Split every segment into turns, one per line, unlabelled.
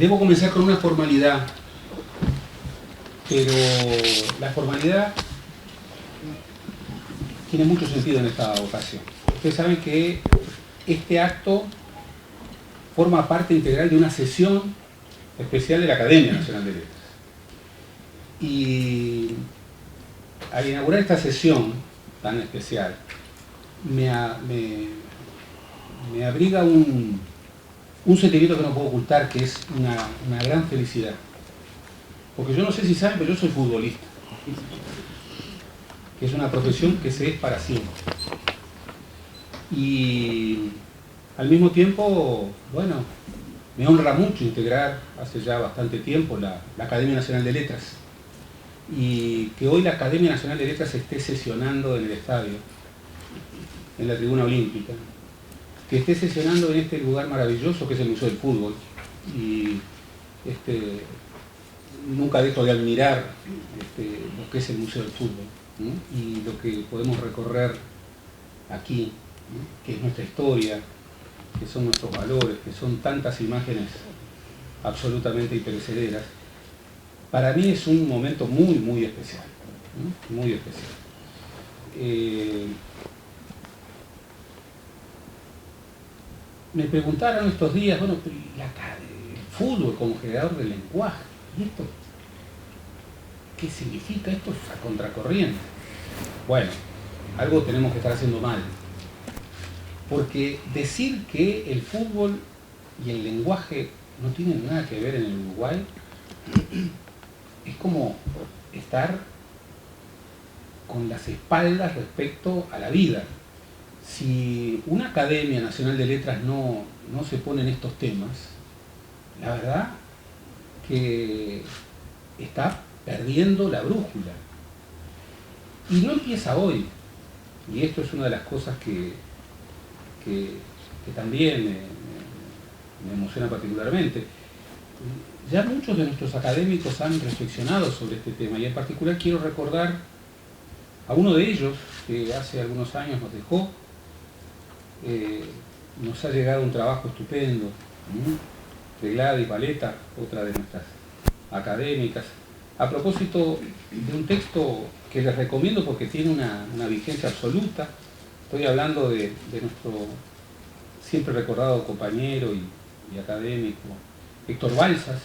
Debo comenzar con una formalidad, pero la formalidad tiene mucho sentido en esta ocasión. Ustedes saben que este acto forma parte integral de una sesión especial de la Academia Nacional de Letras. Y al inaugurar esta sesión tan especial, me abriga un sentimiento que no puedo ocultar, que es una gran felicidad. Porque yo no sé si saben, pero yo soy futbolista, que es una profesión que se es para siempre. Y al mismo tiempo, bueno, me honra mucho integrar hace ya bastante tiempo la Academia Nacional de Letras. Y que hoy la Academia Nacional de Letras esté sesionando en el estadio, en la tribuna olímpica, que esté sesionando en este lugar maravilloso que es el Museo del Fútbol. Y nunca dejo de admirar lo que es el Museo del Fútbol, ¿no? Y lo que podemos recorrer aquí, ¿no? Que es nuestra historia, que son nuestros valores, que son tantas imágenes absolutamente imperecederas. Para mí es un momento muy, muy especial, ¿no? Muy especial. Me preguntaron estos días, bueno, el fútbol como generador de lenguaje, ¿y esto qué significa? Esto es a contracorriente. Bueno, algo tenemos que estar haciendo mal. Porque decir que el fútbol y el lenguaje no tienen nada que ver en el Uruguay es como estar con las espaldas respecto a la vida. Si una Academia Nacional de Letras no se pone en estos temas, la verdad que está perdiendo la brújula. Y no empieza hoy. Y esto es una de las cosas que también me emociona particularmente. Ya muchos de nuestros académicos han reflexionado sobre este tema, y en particular quiero recordar a uno de ellos que hace algunos años nos dejó. Nos ha llegado un trabajo estupendo, de Gladys Paleta, otra de nuestras académicas, a propósito de un texto que les recomiendo porque tiene una vigencia absoluta. Estoy hablando de nuestro siempre recordado compañero y académico Héctor Balsas,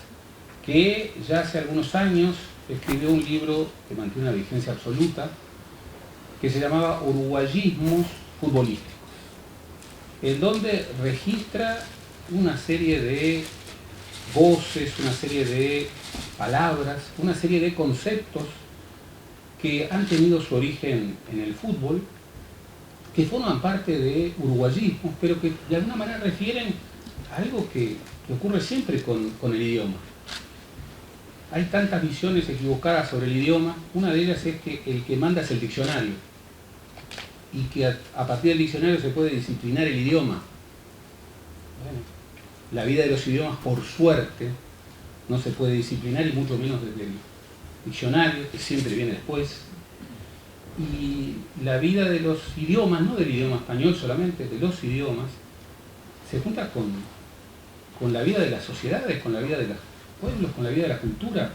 que ya hace algunos años escribió un libro que mantiene una vigencia absoluta, que se llamaba Uruguayismos futbolísticos, en donde registra una serie de voces, una serie de palabras, una serie de conceptos que han tenido su origen en el fútbol, que forman parte de uruguayismos, pero que de alguna manera refieren a algo que ocurre siempre con el idioma. Hay tantas visiones equivocadas sobre el idioma. Una de ellas es que el que manda es el diccionario, y que a partir del diccionario se puede disciplinar el idioma. Bueno, la vida de los idiomas, por suerte, no se puede disciplinar, y mucho menos desde el diccionario, que siempre viene después. Y la vida de los idiomas, no del idioma español solamente, de los idiomas, se junta con la vida de las sociedades, con la vida de los pueblos, con la vida de la cultura.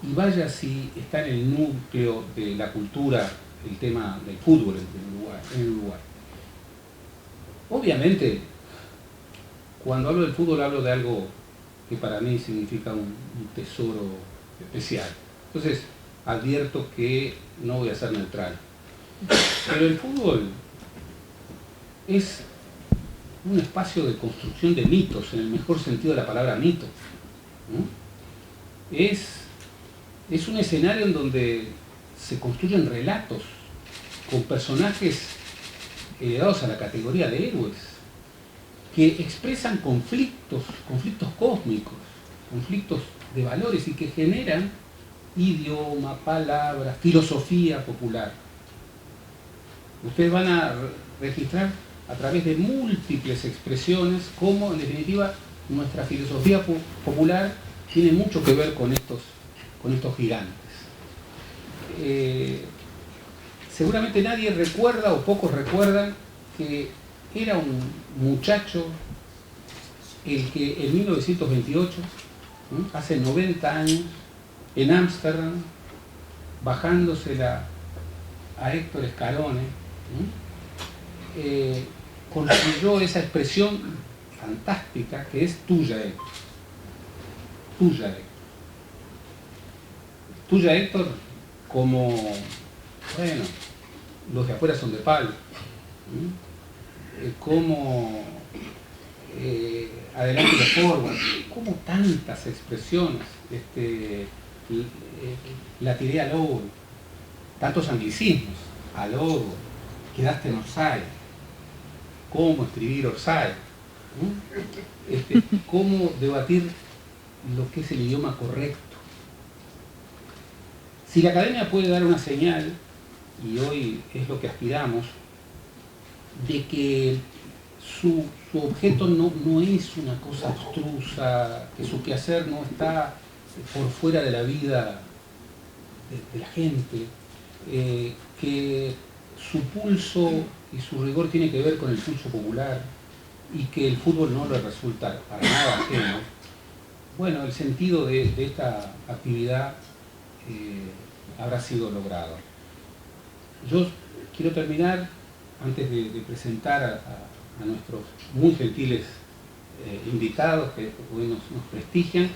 Y vaya si está en el núcleo de la cultura el tema del fútbol en el Uruguay. Obviamente, cuando hablo del fútbol hablo de algo que para mí significa un tesoro especial. Entonces, advierto que no voy a ser neutral. Pero el fútbol es un espacio de construcción de mitos, en el mejor sentido de la palabra mito, ¿no? Es un escenario en donde se construyen relatos con personajes elevados a la categoría de héroes, que expresan conflictos cósmicos, conflictos de valores, y que generan idioma, palabras, filosofía popular. Ustedes van a registrar a través de múltiples expresiones cómo, en definitiva, nuestra filosofía popular tiene mucho que ver con estos gigantes. Seguramente nadie recuerda, o pocos recuerdan, que era un muchacho el que en 1928, hace 90 años, en Ámsterdam, bajándosela a Héctor Scalone, construyó esa expresión fantástica que es tuya, Héctor. Tuya, Héctor. Tuya, Héctor, como, bueno, los de afuera son de palo, como adelante y forward, como tantas expresiones, la tiré al lobo, tantos anglicismos, al lobo, quedaste en offside, cómo escribir offside, cómo debatir lo que es el idioma correcto. Si la academia puede dar una señal, y hoy es lo que aspiramos, de que su objeto no es una cosa abstrusa, que su quehacer no está por fuera de la vida de la gente, que su pulso y su rigor tiene que ver con el pulso popular y que el fútbol no le resulta para nada ajeno. Bueno, el sentido de esta actividad habrá sido logrado. Yo quiero terminar, antes de presentar a nuestros muy gentiles invitados que hoy nos prestigian,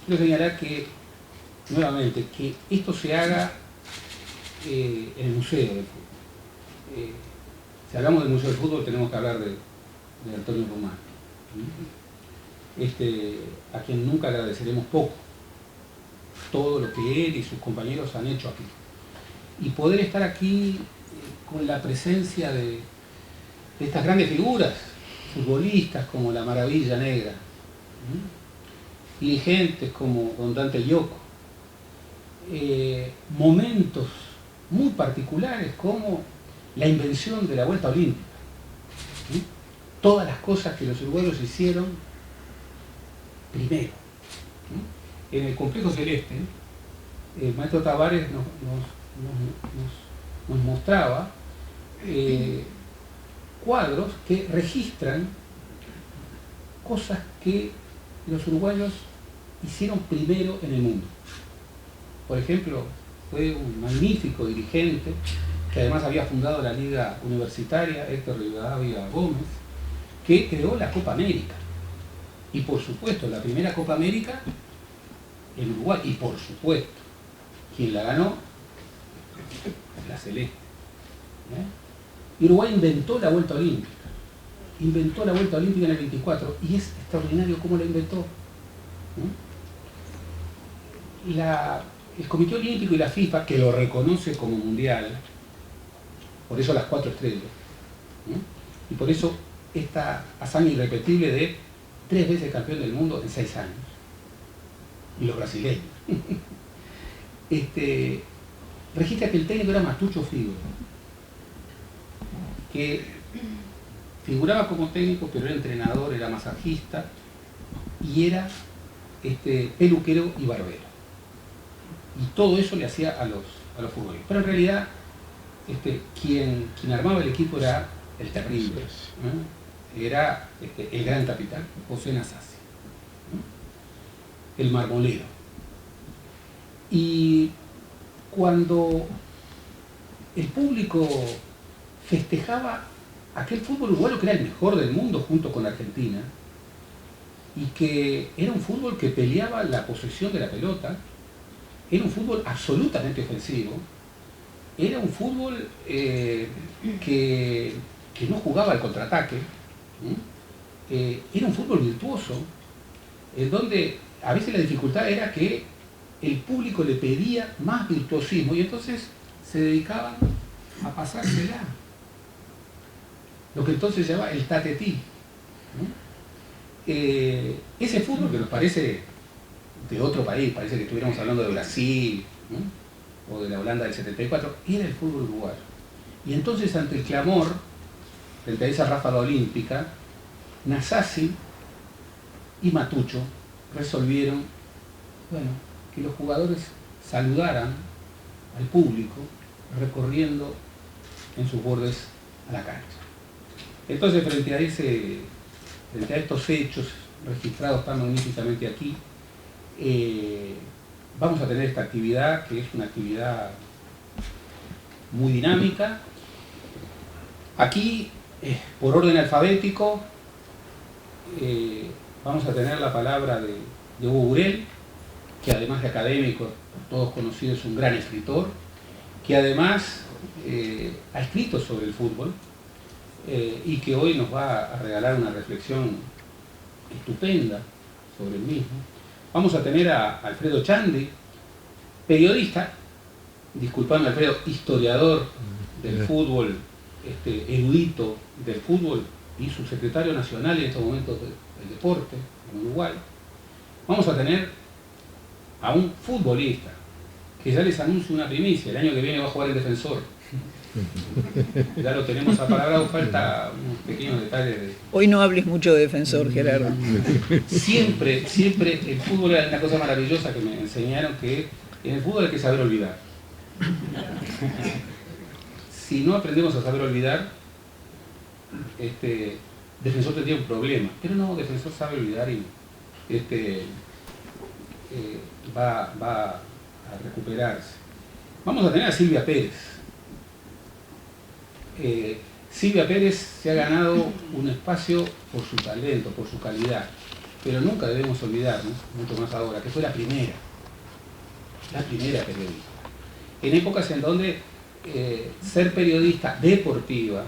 quiero señalar que, nuevamente, que esto se haga en el Museo del Fútbol. Si hablamos del Museo del Fútbol tenemos que hablar de Antonio Román, a quien nunca agradeceremos poco todo lo que él y sus compañeros han hecho aquí. Y poder estar aquí con la presencia de estas grandes figuras, futbolistas como la Maravilla Negra, dirigentes como don Dante Yoko, momentos muy particulares como la invención de la Vuelta Olímpica, todas las cosas que los uruguayos hicieron primero. En el Complejo Celeste, el maestro Tavares nos mostraba cuadros que registran cosas que los uruguayos hicieron primero en el mundo. Por ejemplo, fue un magnífico dirigente que además había fundado la Liga Universitaria, Héctor Rivadavia Gómez, que creó la Copa América. Y por supuesto, la primera Copa América en Uruguay. Y por supuesto, quien la ganó, la Celeste. Uruguay inventó la Vuelta Olímpica. Inventó la Vuelta Olímpica en el 24 y es extraordinario cómo la inventó. El Comité Olímpico y la FIFA, que lo reconoce como mundial, por eso las 4 estrellas, y por eso esta hazaña irrepetible de 3 veces campeón del mundo en 6 años, y los brasileños. Registra que el técnico era Matucho Figo, que figuraba como técnico, pero era entrenador, era masajista, y era peluquero y barbero. Y todo eso le hacía a los futbolistas. Pero en realidad, quien armaba el equipo era el terrible, era el gran capitán, José Nasazzi, el marmolero. Y cuando el público festejaba aquel fútbol uruguayo que era el mejor del mundo junto con Argentina, y que era un fútbol que peleaba la posesión de la pelota, era un fútbol absolutamente ofensivo, era un fútbol que no jugaba al contraataque, era un fútbol virtuoso, en donde a veces la dificultad era que el público le pedía más virtuosismo y entonces se dedicaban a pasársela, lo que entonces se llama el tatetí. Ese fútbol que nos parece de otro país, parece que estuviéramos hablando de Brasil, o de la Holanda del 74, era el fútbol uruguayo. Y entonces, ante el clamor, frente a esa ráfaga olímpica, Nasazzi y Matucho resolvieron, bueno, que los jugadores saludaran al público recorriendo en sus bordes a la cancha. Entonces, frente a estos hechos registrados tan magníficamente aquí. Vamos a tener esta actividad, que es una actividad muy dinámica. Aquí, por orden alfabético, vamos a tener la palabra de Hugo Burel, que además de académico, por todos conocido, es un gran escritor, que además ha escrito sobre el fútbol y que hoy nos va a regalar una reflexión estupenda sobre el mismo. Vamos a tener a Alfredo Chandi, periodista, disculpame Alfredo, historiador del fútbol, erudito del fútbol y subsecretario nacional en estos momentos del deporte en Uruguay. Vamos a tener a un futbolista que ya les anuncio una primicia: el año que viene va a jugar el Defensor. Ya lo tenemos apalabrado, falta unos pequeños detalles de...
Hoy no hables mucho de Defensor, Gerardo.
Siempre el fútbol era una cosa maravillosa que me enseñaron, que en el fútbol hay que saber olvidar. Si no aprendemos a saber olvidar, Defensor tendría un problema. Pero no, Defensor sabe olvidar y va a recuperarse. Vamos a tener a Silvia Pérez. Silvia Pérez se ha ganado un espacio por su talento, por su calidad, pero nunca debemos olvidarnos, mucho más ahora, que fue la primera periodista. En épocas en donde ser periodista deportiva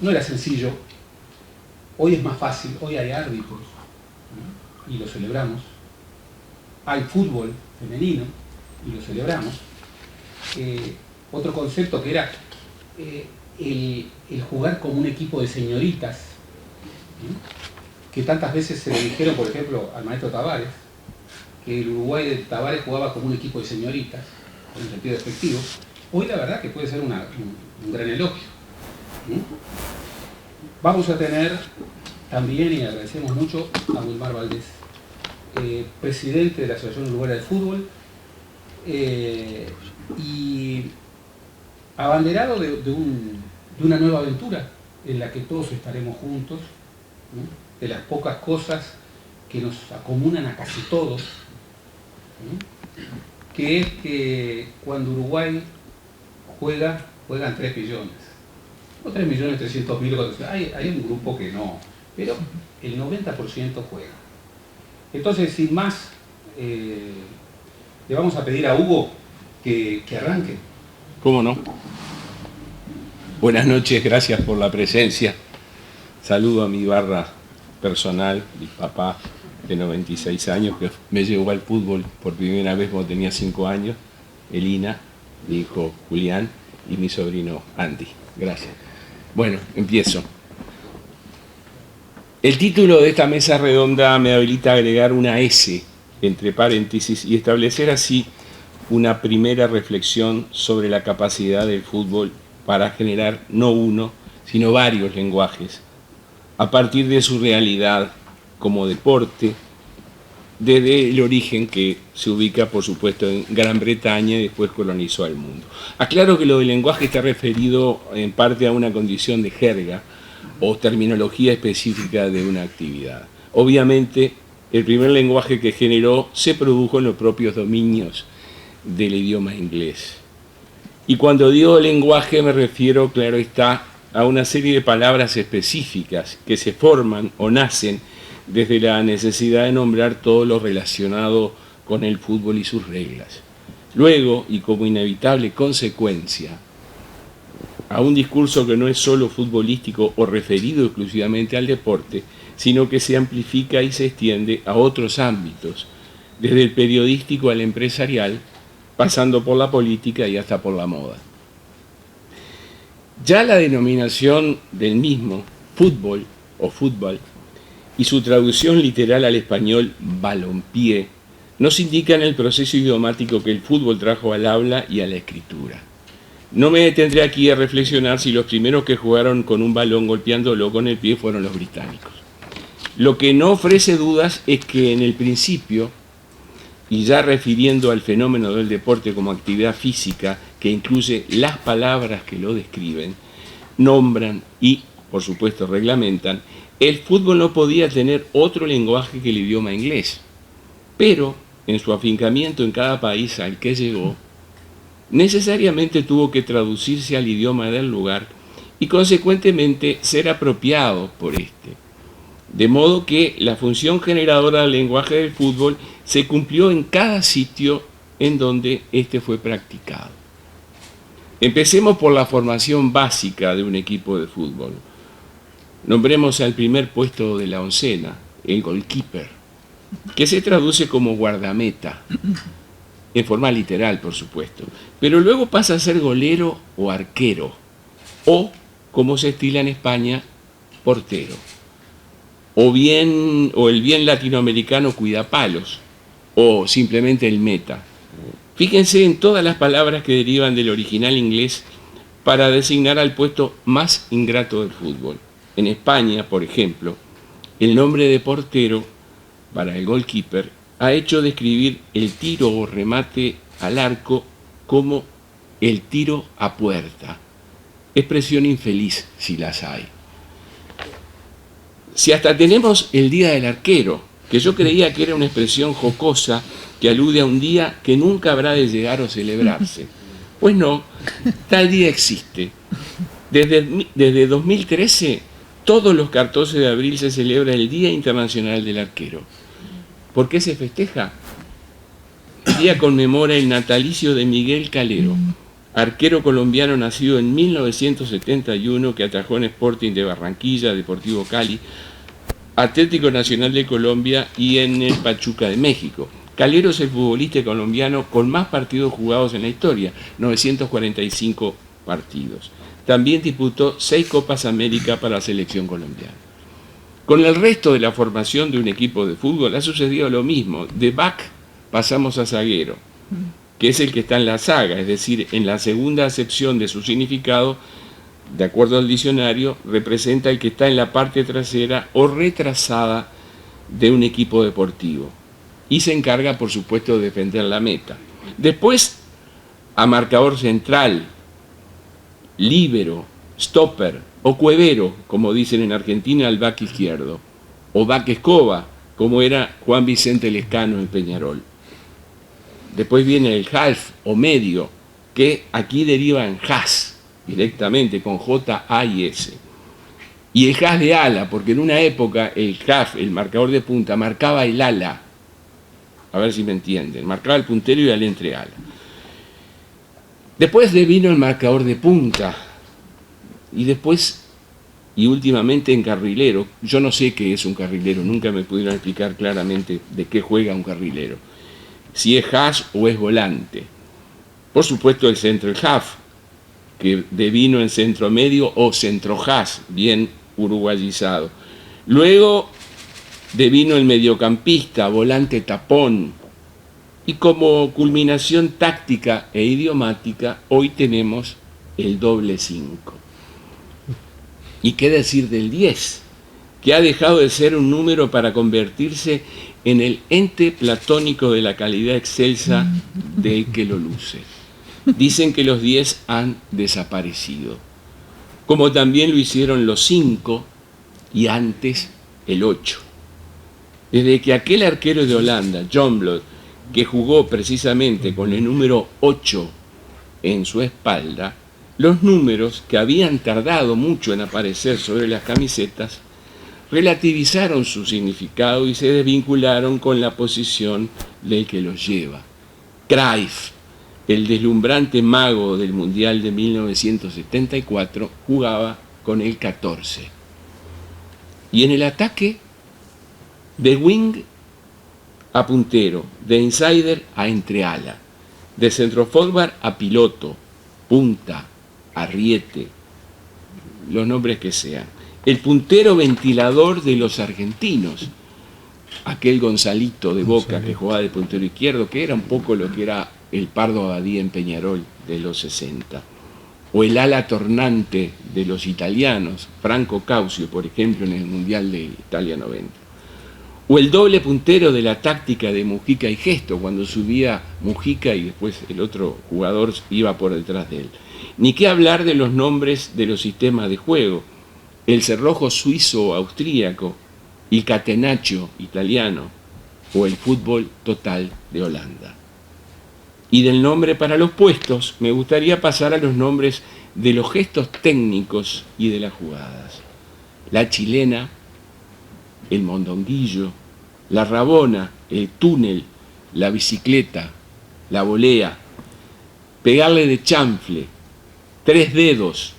no era sencillo. Hoy es más fácil, hoy hay árbitros, ¿no? Y lo celebramos. Hay fútbol femenino y lo celebramos. Otro concepto que era el jugar como un equipo de señoritas, ¿no? Que tantas veces se le dijeron, por ejemplo, al maestro Tavares, que el Uruguay de Tavares jugaba como un equipo de señoritas, en un sentido despectivo. Hoy la verdad que puede ser un gran elogio, ¿no? Vamos a tener también, y agradecemos mucho a Wilmar Valdés, presidente de la Asociación Uruguaya de Fútbol, y abanderado de una nueva aventura en la que todos estaremos juntos, ¿no? De las pocas cosas que nos acomunan a casi todos, ¿no? Que es que cuando Uruguay juegan 3 millones, o 3.300.000, hay un grupo que no, pero el 90% juega. Entonces, sin más, le vamos a pedir a Hugo que arranque.
¿Cómo no? Buenas noches, gracias por la presencia. Saludo a mi barra personal, mi papá de 96 años, que me llevó al fútbol por primera vez cuando tenía 5 años, Elina, mi hijo Julián y mi sobrino Andy. Gracias. Bueno, empiezo. El título de esta mesa redonda me habilita a agregar una S entre paréntesis y establecer así una primera reflexión sobre la capacidad del fútbol para generar no uno, sino varios lenguajes, a partir de su realidad como deporte, desde el origen que se ubica, por supuesto, en Gran Bretaña y después colonizó al mundo. Aclaro que lo del lenguaje está referido en parte a una condición de jerga o terminología específica de una actividad. Obviamente, el primer lenguaje que generó se produjo en los propios dominios del idioma inglés. Y cuando digo lenguaje me refiero, claro está, a una serie de palabras específicas que se forman o nacen desde la necesidad de nombrar todo lo relacionado con el fútbol y sus reglas. Luego, y como inevitable consecuencia, a un discurso que no es solo futbolístico o referido exclusivamente al deporte, sino que se amplifica y se extiende a otros ámbitos, desde el periodístico al empresarial, pasando por la política y hasta por la moda. Ya la denominación del mismo, fútbol o fútbol, y su traducción literal al español, balompié, nos indican el proceso idiomático que el fútbol trajo al habla y a la escritura. No me detendré aquí a reflexionar si los primeros que jugaron con un balón golpeándolo con el pie fueron los británicos. Lo que no ofrece dudas es que en el principio, y ya refiriendo al fenómeno del deporte como actividad física que incluye las palabras que lo describen, nombran y por supuesto, reglamentan, el fútbol no podía tener otro lenguaje que el idioma inglés. Pero, en su afincamiento en cada país al que llegó, necesariamente tuvo que traducirse al idioma del lugar y consecuentemente ser apropiado por este. De modo que la función generadora del lenguaje del fútbol se cumplió en cada sitio en donde este fue practicado. Empecemos por la formación básica de un equipo de fútbol. Nombremos al primer puesto de la oncena, el goalkeeper, que se traduce como guardameta, en forma literal, por supuesto, pero luego pasa a ser golero o arquero, o, como se estila en España, portero, o el bien latinoamericano cuidapalos, o simplemente el meta. Fíjense en todas las palabras que derivan del original inglés para designar al puesto más ingrato del fútbol. En España, por ejemplo, el nombre de portero para el goalkeeper ha hecho describir el tiro o remate al arco como el tiro a puerta. Expresión infeliz si las hay. Si hasta tenemos el Día del Arquero, que yo creía que era una expresión jocosa que alude a un día que nunca habrá de llegar o celebrarse. Pues no, tal día existe. Desde 2013, todos los 14 de abril se celebra el Día Internacional del Arquero. ¿Por qué se festeja? El día conmemora el natalicio de Miguel Calero, arquero colombiano nacido en 1971 que atajó en Sporting de Barranquilla, Deportivo Cali, Atlético Nacional de Colombia y en el Pachuca de México. Calero es el futbolista colombiano con más partidos jugados en la historia, 945 partidos. También disputó 6 Copas América para la selección colombiana. Con el resto de la formación de un equipo de fútbol ha sucedido lo mismo. De back pasamos a zaguero, que es el que está en la zaga, es decir, en la segunda acepción de su significado, de acuerdo al diccionario, representa el que está en la parte trasera o retrasada de un equipo deportivo y se encarga, por supuesto, de defender la meta. Después, a marcador central, líbero, stopper o cuevero, como dicen en Argentina, al back izquierdo, o back escoba, como era Juan Vicente Lescano en Peñarol. Después viene el half o medio, que aquí deriva en has, directamente, con J, A y S. Y el has de ala, porque en una época el half, el marcador de punta, marcaba el ala. A ver si me entienden. Marcaba el puntero y el entreala. Después vino el marcador de punta. Y después, y últimamente en carrilero. Yo no sé qué es un carrilero. Nunca me pudieron explicar claramente de qué juega un carrilero. Si es hash o es volante. Por supuesto el centro, el half, que devino en centro medio o centro hash, bien uruguayizado. Luego devino el mediocampista, volante tapón. Y como culminación táctica e idiomática, hoy tenemos el doble 5. ¿Y qué decir del 10? Que ha dejado de ser un número para convertirse en el ente platónico de la calidad excelsa del que lo luce. Dicen que los 10 han desaparecido, como también lo hicieron los 5 y antes el 8. Desde que aquel arquero de Holanda, Jonblad, que jugó precisamente con el número 8 en su espalda, los números que habían tardado mucho en aparecer sobre las camisetas relativizaron su significado y se desvincularon con la posición del que los lleva. Cruyff, el deslumbrante mago del Mundial de 1974, jugaba con el 14. Y en el ataque, de wing a puntero, de insider a entreala, de centroforward a piloto, punta, arriete, los nombres que sean. El puntero ventilador de los argentinos, aquel Gonzalito de Boca que jugaba de puntero izquierdo, que era un poco lo que era el Pardo Abadía en Peñarol de los 60. O el ala tornante de los italianos, Franco Caucio, por ejemplo, en el Mundial de Italia 90. O el doble puntero de la táctica de Mujica y Gesto, cuando subía Mujica y después el otro jugador iba por detrás de él. Ni qué hablar de los nombres de los sistemas de juego. el cerrojo suizo o austríaco, el catenaccio italiano o el fútbol total de Holanda. Y del nombre para los puestos me gustaría pasar a los nombres de los gestos técnicos y de las jugadas. La chilena, el mondonguillo, la rabona, el túnel, la bicicleta, la volea, pegarle de chanfle, 3 dedos,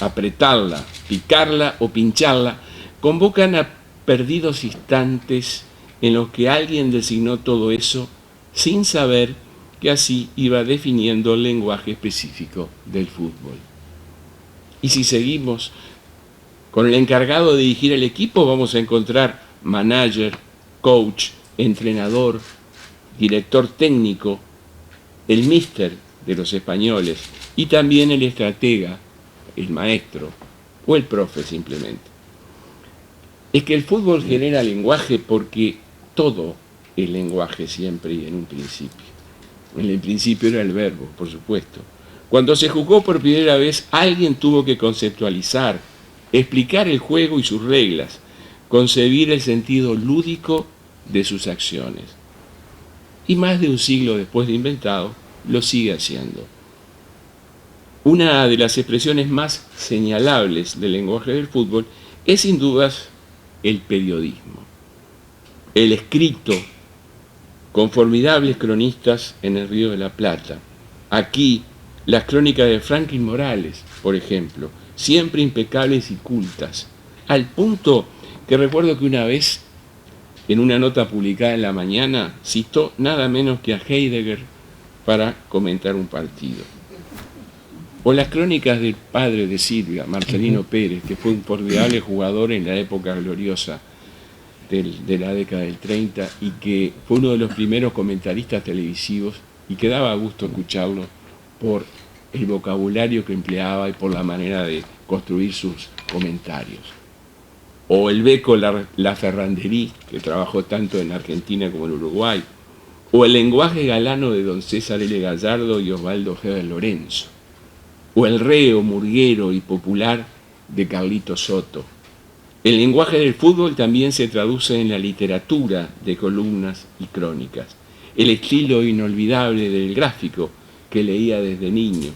apretarla, picarla o pincharla, convocan a perdidos instantes en los que alguien designó todo eso sin saber que así iba definiendo el lenguaje específico del fútbol. Y si seguimos con el encargado de dirigir el equipo, vamos a encontrar manager, coach, entrenador, director técnico, el míster de los españoles y también el estratega, el maestro o el profe simplemente. Es que el fútbol genera lenguaje porque todo es lenguaje siempre y en un principio. En el principio era el verbo, por supuesto. Cuando se jugó por primera vez, alguien tuvo que conceptualizar, explicar el juego y sus reglas, concebir el sentido lúdico de sus acciones. Y más de un siglo después de inventado, lo sigue haciendo. Una de las expresiones más señalables del lenguaje del fútbol es sin dudas el periodismo. El escrito, con formidables cronistas en el Río de la Plata. Aquí, las crónicas de Franklin Morales, por ejemplo, siempre impecables y cultas, al punto que recuerdo que una vez, en una nota publicada en La Mañana, citó nada menos que a Heidegger para comentar un partido. O las crónicas del padre de Silvia, Marcelino Pérez, que fue un formidable jugador en la época gloriosa de la década del 30 y que fue uno de los primeros comentaristas televisivos y que daba gusto escucharlo por el vocabulario que empleaba y por la manera de construir sus comentarios. O el Beco Laferranderí, que trabajó tanto en Argentina como en Uruguay. O el lenguaje galano de don César L. Gallardo y Osvaldo G. de Lorenzo. O el reo, murguero y popular de Carlito Soto. El lenguaje del fútbol también se traduce en la literatura de columnas y crónicas. El estilo inolvidable del gráfico que leía desde niño,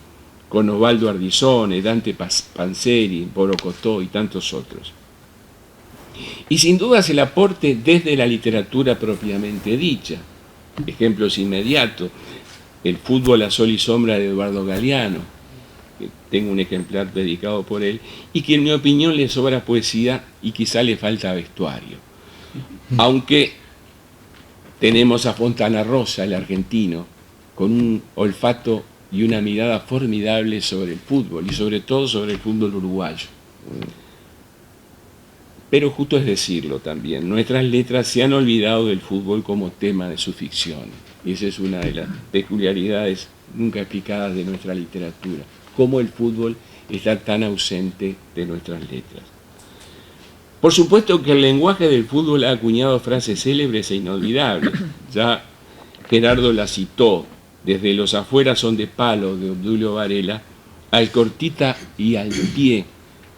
con Osvaldo Ardizone, Dante Panzeri, Borocotó y tantos otros. Y sin dudas el aporte desde la literatura propiamente dicha. Ejemplos inmediatos, el fútbol a sol y sombra de Eduardo Galeano, que tengo un ejemplar dedicado por él, y que en mi opinión le sobra poesía y quizá le falta vestuario. Aunque tenemos a Fontana Rosa, el argentino, con un olfato y una mirada formidable sobre el fútbol, y sobre todo sobre el fútbol uruguayo. Pero justo es decirlo también, nuestras letras se han olvidado del fútbol como tema de su ficción. Y esa es una de las peculiaridades nunca explicadas de nuestra literatura. Cómo el fútbol está tan ausente de nuestras letras. Por supuesto que el lenguaje del fútbol ha acuñado frases célebres e inolvidables. Ya Gerardo la citó, desde Los afuera son de palo de Obdulio Varela, al cortita y al pie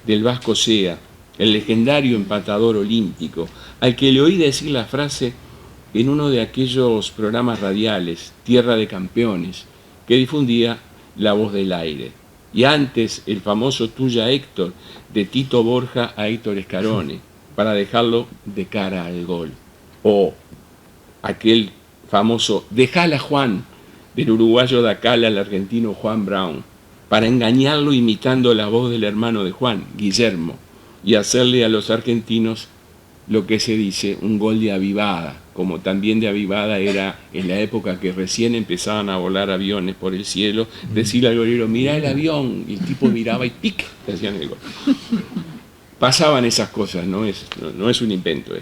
del Vasco Sea, el legendario empatador olímpico, al que le oí decir la frase en uno de aquellos programas radiales, Tierra de Campeones, que difundía La Voz del Aire. Y antes el famoso Tuya Héctor, de Tito Borja a Héctor Escarone, para dejarlo de cara al gol. O aquel famoso Dejala Juan, del uruguayo Dacala al argentino Juan Brown, para engañarlo imitando la voz del hermano de Juan, Guillermo, y hacerle a los argentinos lo que se dice un gol de avivada, como también de avivada era en la época que recién empezaban a volar aviones por el cielo, decirle al golero, mirá el avión, y el tipo miraba y ¡pic! Le hacían el gol. Pasaban esas cosas, no es un invento.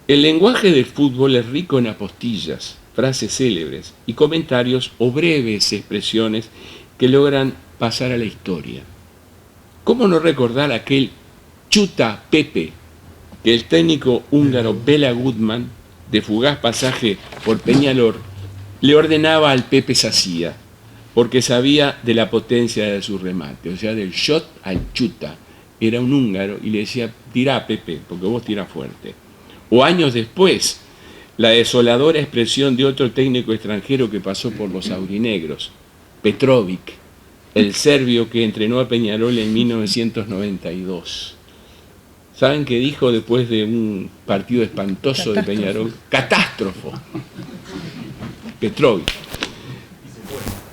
El lenguaje del fútbol es rico en apostillas, frases célebres y comentarios o breves expresiones que logran pasar a la historia. ¿Cómo no recordar aquel chuta Pepe que el técnico húngaro Bela Gutmann, de fugaz pasaje por Peñalor, le ordenaba al Pepe Sacía, porque sabía de la potencia de su remate, o sea, del shot al chuta, era un húngaro y le decía, tirá, Pepe, porque vos tirás fuerte. O años después, la desoladora expresión de otro técnico extranjero que pasó por los aurinegros, Petrovic, el serbio que entrenó a Peñarol en 1992. ¿Saben qué dijo después de un partido espantoso de Peñarol? Catástrofo. Petrovic.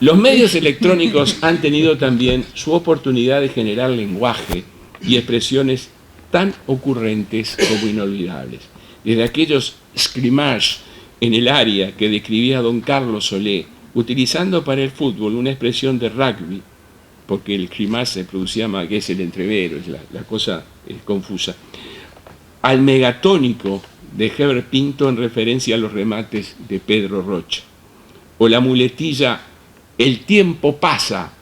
Los medios electrónicos han tenido también su oportunidad de generar lenguaje y expresiones tan ocurrentes como inolvidables. Desde aquellos scrimmage en el área que describía don Carlos Solé, utilizando para el fútbol una expresión de rugby, porque el scrimmage se producía más, que es el entrevero, es la cosa es confusa, al megatónico de Heber Pinto en referencia a los remates de Pedro Rocha, o la muletilla "el tiempo pasa",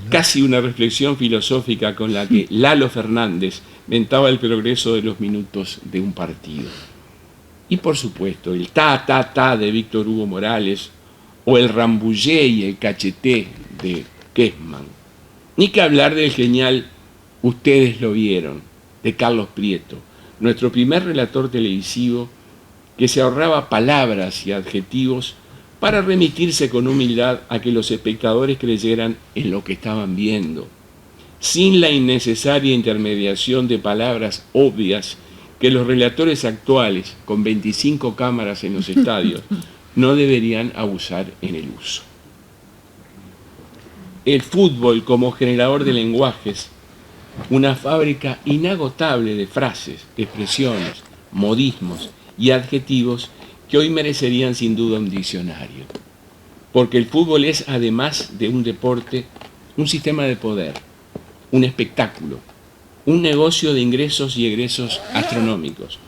casi una reflexión filosófica con la que Lalo Fernández mentaba el progreso de los minutos de un partido. Y por supuesto, el ta, ta, ta de Víctor Hugo Morales, o el rambullé y el cacheté de Kessman. Ni que hablar del genial "Ustedes lo vieron", de Carlos Prieto, nuestro primer relator televisivo que se ahorraba palabras y adjetivos para remitirse con humildad a que los espectadores creyeran en lo que estaban viendo, sin la innecesaria intermediación de palabras obvias que los relatores actuales, con 25 cámaras en los estadios, no deberían abusar en el uso. El fútbol como generador de lenguajes, una fábrica inagotable de frases, expresiones, modismos y adjetivos que hoy merecerían sin duda un diccionario. Porque el fútbol es, además de un deporte, un sistema de poder, un espectáculo, un negocio de ingresos y egresos astronómicos,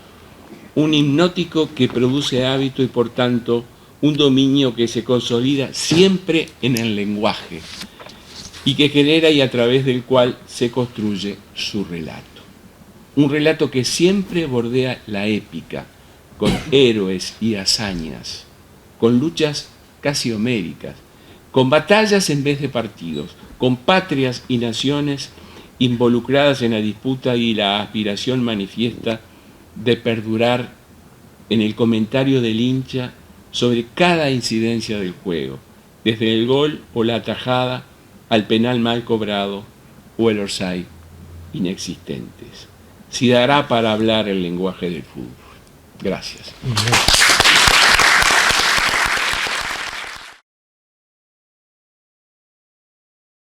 un hipnótico que produce hábito y por tanto un dominio que se consolida siempre en el lenguaje y que genera y a través del cual se construye su relato. Un relato que siempre bordea la épica, con héroes y hazañas, con luchas casi homéricas, con batallas en vez de partidos, con patrias y naciones involucradas en la disputa y la aspiración manifiesta de perdurar en el comentario del hincha sobre cada incidencia del juego, desde el gol o la atajada al penal mal cobrado o el offside inexistentes. Si dará para hablar el lenguaje del fútbol. Gracias.